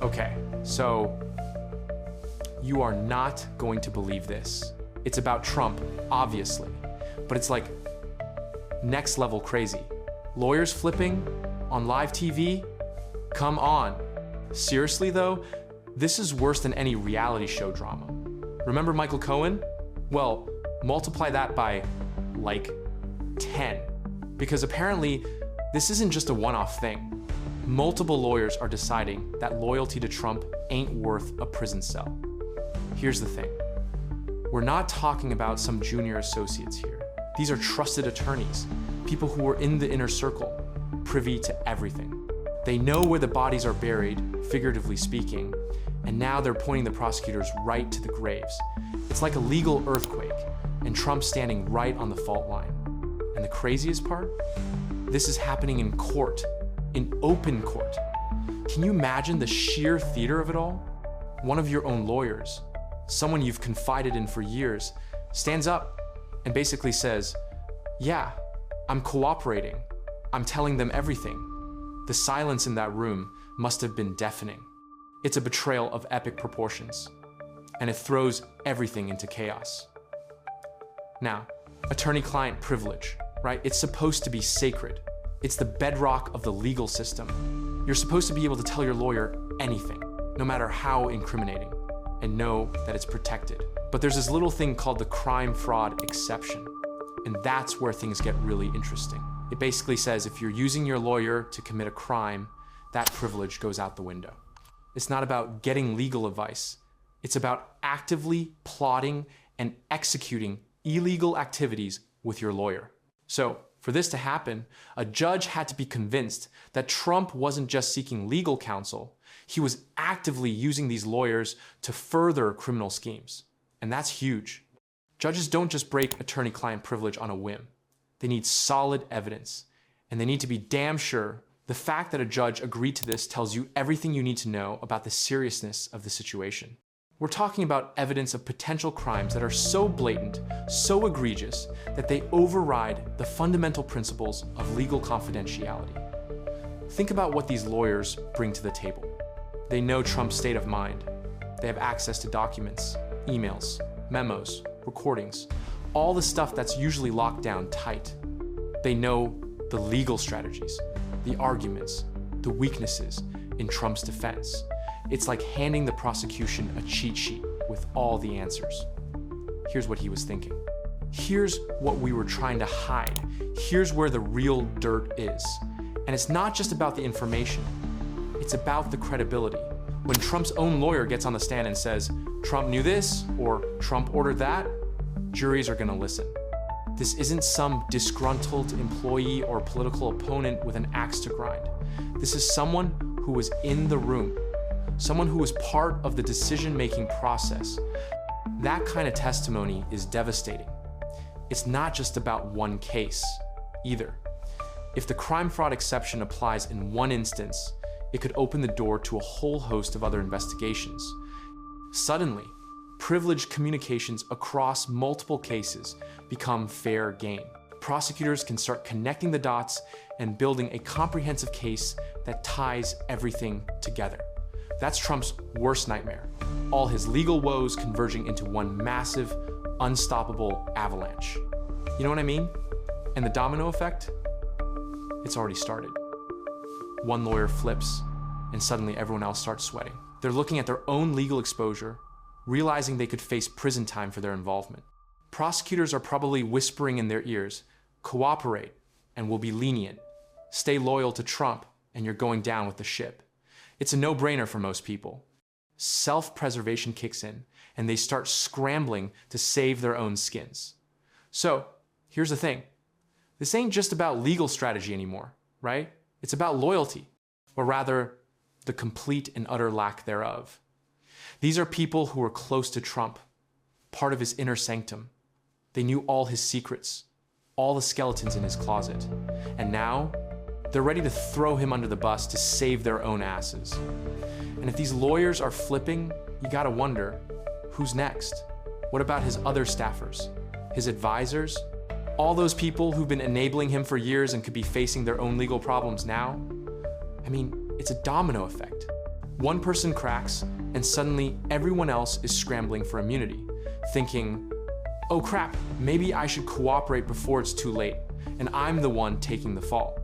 Okay, so you are not going to believe this. It's about Trump, obviously, but it's like next level crazy. Lawyers flipping on live TV? Come on. Seriously though, this is worse than any reality show drama. Remember Michael Cohen? Well, multiply that by like 10, because apparently this isn't just a one-off thing. Multiple lawyers are deciding that loyalty to Trump ain't worth a prison cell. Here's the thing. We're not talking about some junior associates here. These are trusted attorneys, people who are in the inner circle, privy to everything. They know where the bodies are buried, figuratively speaking, and now they're pointing the prosecutors right to the graves. It's like a legal earthquake, and Trump's standing right on the fault line. And the craziest part? This is happening in court, in open court. Can you imagine the sheer theater of it all? One of your own lawyers, someone you've confided in for years, stands up and basically says, yeah, I'm cooperating. I'm telling them everything. The silence in that room must have been deafening. It's a betrayal of epic proportions, and it throws everything into chaos. Now, attorney-client privilege, right? It's supposed to be sacred. It's the bedrock of the legal system. You're supposed to be able to tell your lawyer anything, no matter how incriminating, and know that it's protected. But there's this little thing called the crime-fraud exception, and that's where things get really interesting. It basically says if you're using your lawyer to commit a crime, that privilege goes out the window. It's not about getting legal advice. It's about actively plotting and executing illegal activities with your lawyer. So, for this to happen, a judge had to be convinced that Trump wasn't just seeking legal counsel, he was actively using these lawyers to further criminal schemes. And that's huge. Judges don't just break attorney-client privilege on a whim. They need solid evidence, and they need to be damn sure. The fact that a judge agreed to this tells you everything you need to know about the seriousness of the situation. We're talking about evidence of potential crimes that are so blatant, so egregious, that they override the fundamental principles of legal confidentiality. Think about what these lawyers bring to the table. They know Trump's state of mind. They have access to documents, emails, memos, recordings, all the stuff that's usually locked down tight. They know the legal strategies, the arguments, the weaknesses in Trump's defense. It's like handing the prosecution a cheat sheet with all the answers. Here's what he was thinking. Here's what we were trying to hide. Here's where the real dirt is. And it's not just about the information. It's about the credibility. When Trump's own lawyer gets on the stand and says, Trump knew this, or Trump ordered that, juries are gonna listen. This isn't some disgruntled employee or political opponent with an axe to grind. This is someone who was in the room, someone who was part of the decision-making process. That kind of testimony is devastating. It's not just about one case, either. If the crime-fraud exception applies in one instance, it could open the door to a whole host of other investigations. Suddenly, privileged communications across multiple cases become fair game. Prosecutors can start connecting the dots and building a comprehensive case that ties everything together. That's Trump's worst nightmare, all his legal woes converging into one massive, unstoppable avalanche. You know what I mean? And the domino effect? It's already started. One lawyer flips, and suddenly everyone else starts sweating. They're looking at their own legal exposure, realizing they could face prison time for their involvement. Prosecutors are probably whispering in their ears, cooperate, and we'll be lenient. Stay loyal to Trump, and you're going down with the ship. It's a no-brainer for most people. Self-preservation kicks in, and they start scrambling to save their own skins. So, here's the thing. This ain't just about legal strategy anymore, right? It's about loyalty, or rather, the complete and utter lack thereof. These are people who were close to Trump, part of his inner sanctum. They knew all his secrets, all the skeletons in his closet, and now, they're ready to throw him under the bus to save their own asses. And if these lawyers are flipping, you gotta wonder, who's next? What about his other staffers? His advisors? All those people who've been enabling him for years and could be facing their own legal problems now? I mean, it's a domino effect. One person cracks, and suddenly everyone else is scrambling for immunity, thinking, oh crap, maybe I should cooperate before it's too late, and I'm the one taking the fall.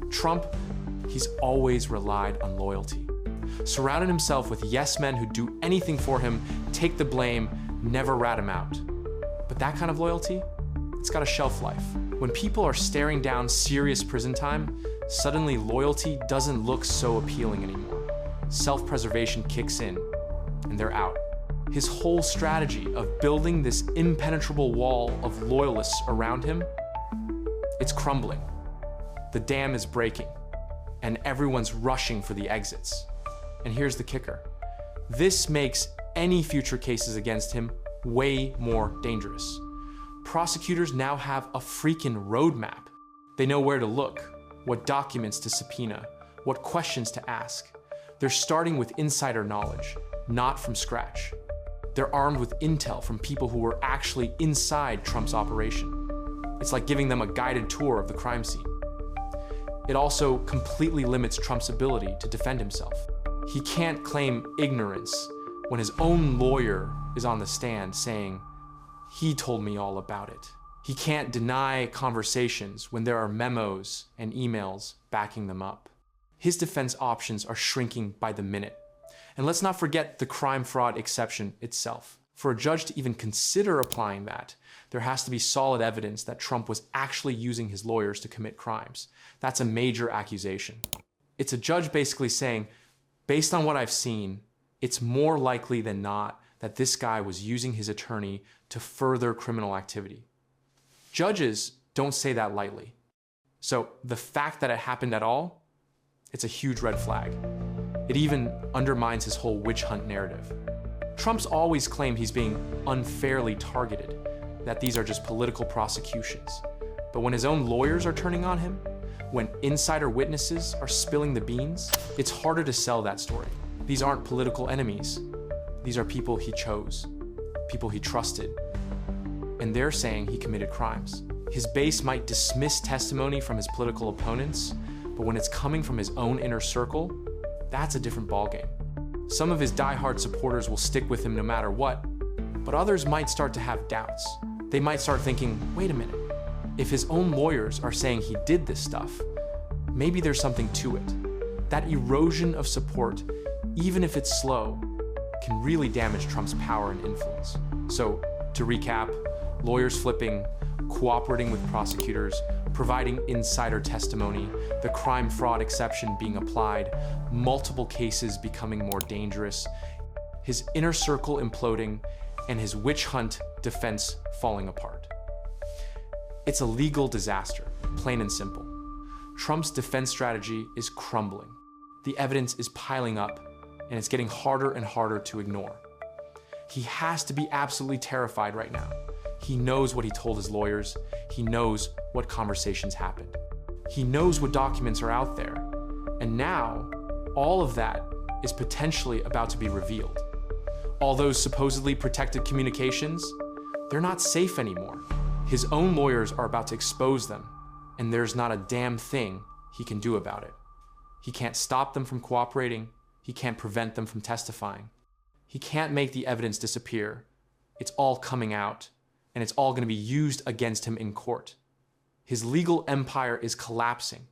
Trump, he's always relied on loyalty. Surrounded himself with yes men who do anything for him, take the blame, never rat him out. But that kind of loyalty, it's got a shelf life. When people are staring down serious prison time, suddenly loyalty doesn't look so appealing anymore. Self-preservation kicks in, and they're out. His whole strategy of building this impenetrable wall of loyalists around him, it's crumbling. The dam is breaking, and everyone's rushing for the exits. And here's the kicker. This makes any future cases against him way more dangerous. Prosecutors now have a freaking roadmap. They know where to look, what documents to subpoena, what questions to ask. They're starting with insider knowledge, not from scratch. They're armed with intel from people who were actually inside Trump's operation. It's like giving them a guided tour of the crime scene. It also completely limits Trump's ability to defend himself. He can't claim ignorance when his own lawyer is on the stand saying, he told me all about it. He can't deny conversations when there are memos and emails backing them up. His defense options are shrinking by the minute. And let's not forget the crime fraud exception itself. For a judge to even consider applying that, there has to be solid evidence that Trump was actually using his lawyers to commit crimes. That's a major accusation. It's a judge basically saying, based on what I've seen, it's more likely than not that this guy was using his attorney to further criminal activity. Judges don't say that lightly. So the fact that it happened at all, it's a huge red flag. It even undermines his whole witch hunt narrative. Trump's always claimed he's being unfairly targeted, that these are just political prosecutions. But when his own lawyers are turning on him, when insider witnesses are spilling the beans, it's harder to sell that story. These aren't political enemies. These are people he chose, people he trusted, and they're saying he committed crimes. His base might dismiss testimony from his political opponents, but when it's coming from his own inner circle, that's a different ballgame. Some of his diehard supporters will stick with him no matter what, but others might start to have doubts. They might start thinking, wait a minute, if his own lawyers are saying he did this stuff, maybe there's something to it. That erosion of support, even if it's slow, can really damage Trump's power and influence. So, to recap, lawyers flipping, cooperating with prosecutors, providing insider testimony, the crime fraud exception being applied, multiple cases becoming more dangerous, his inner circle imploding, and his witch hunt defense falling apart. It's a legal disaster, plain and simple. Trump's defense strategy is crumbling. The evidence is piling up, and it's getting harder and harder to ignore. He has to be absolutely terrified right now. He knows what he told his lawyers. He knows what conversations happened. He knows what documents are out there. And now, all of that is potentially about to be revealed. All those supposedly protected communications, they're not safe anymore. His own lawyers are about to expose them, and there's not a damn thing he can do about it. He can't stop them from cooperating. He can't prevent them from testifying. He can't make the evidence disappear. It's all coming out, and it's all going to be used against him in court. His legal empire is collapsing.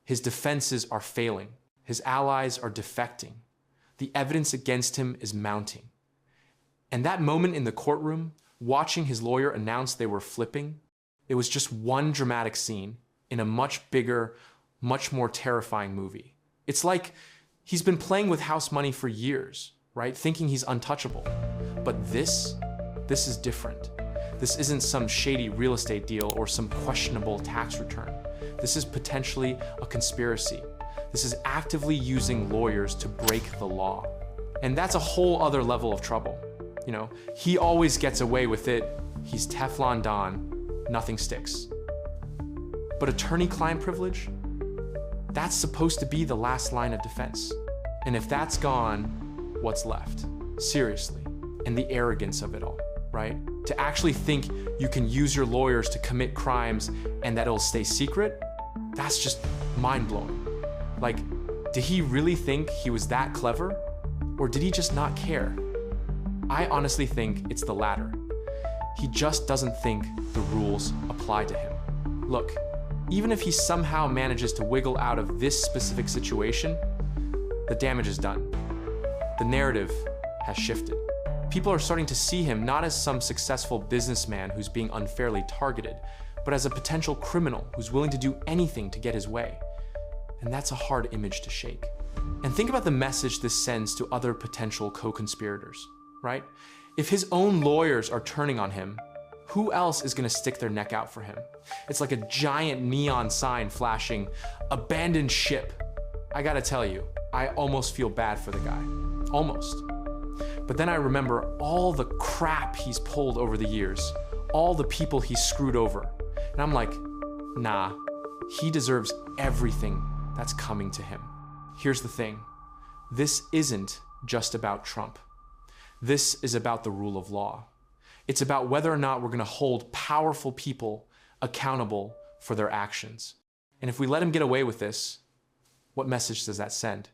His defenses are failing. His allies are defecting. The evidence against him is mounting. And that moment in the courtroom, watching his lawyer announce they were flipping, it was just one dramatic scene in a much bigger, much more terrifying movie. It's like he's been playing with house money for years, right? Thinking he's untouchable. But this is different. This isn't some shady real estate deal or some questionable tax return. This is potentially a conspiracy. This is actively using lawyers to break the law. And that's a whole other level of trouble. You know, he always gets away with it. He's Teflon Don, nothing sticks. But attorney-client privilege, that's supposed to be the last line of defense. And if that's gone, what's left? Seriously. And the arrogance of it all, right? To actually think you can use your lawyers to commit crimes and that it'll stay secret, that's just mind-blowing. Like, did he really think he was that clever? Or did he just not care? I honestly think it's the latter. He just doesn't think the rules apply to him. Look, even if he somehow manages to wiggle out of this specific situation, the damage is done. The narrative has shifted. People are starting to see him not as some successful businessman who's being unfairly targeted, but as a potential criminal who's willing to do anything to get his way. And that's a hard image to shake. And think about the message this sends to other potential co-conspirators, right? If his own lawyers are turning on him, who else is gonna stick their neck out for him? It's like a giant neon sign flashing, "Abandoned ship." I gotta tell you, I almost feel bad for the guy. Almost. But then I remember all the crap he's pulled over the years, all the people he's screwed over. And I'm like, nah, he deserves everything that's coming to him. Here's the thing. This isn't just about Trump. This is about the rule of law. It's about whether or not we're gonna hold powerful people accountable for their actions. And if we let him get away with this, what message does that send?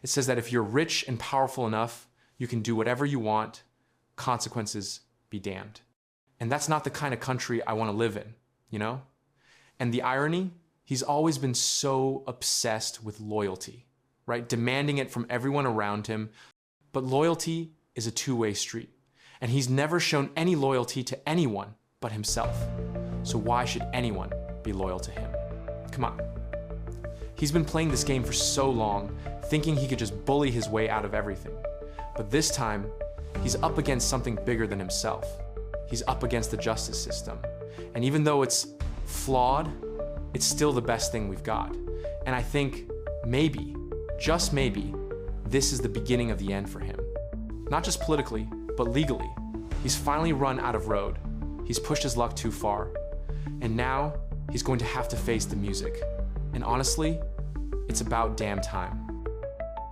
It says that if you're rich and powerful enough, you can do whatever you want, consequences be damned. And that's not the kind of country I want to live in, you know? And the irony, he's always been so obsessed with loyalty, right? Demanding it from everyone around him. But loyalty is a two-way street. And he's never shown any loyalty to anyone but himself. So why should anyone be loyal to him? Come on. He's been playing this game for so long, thinking he could just bully his way out of everything. But this time, he's up against something bigger than himself. He's up against the justice system. And even though it's flawed, it's still the best thing we've got. And I think maybe, just maybe, this is the beginning of the end for him. Not just politically, but legally. He's finally run out of road. He's pushed his luck too far. And now, he's going to have to face the music. And honestly, it's about damn time.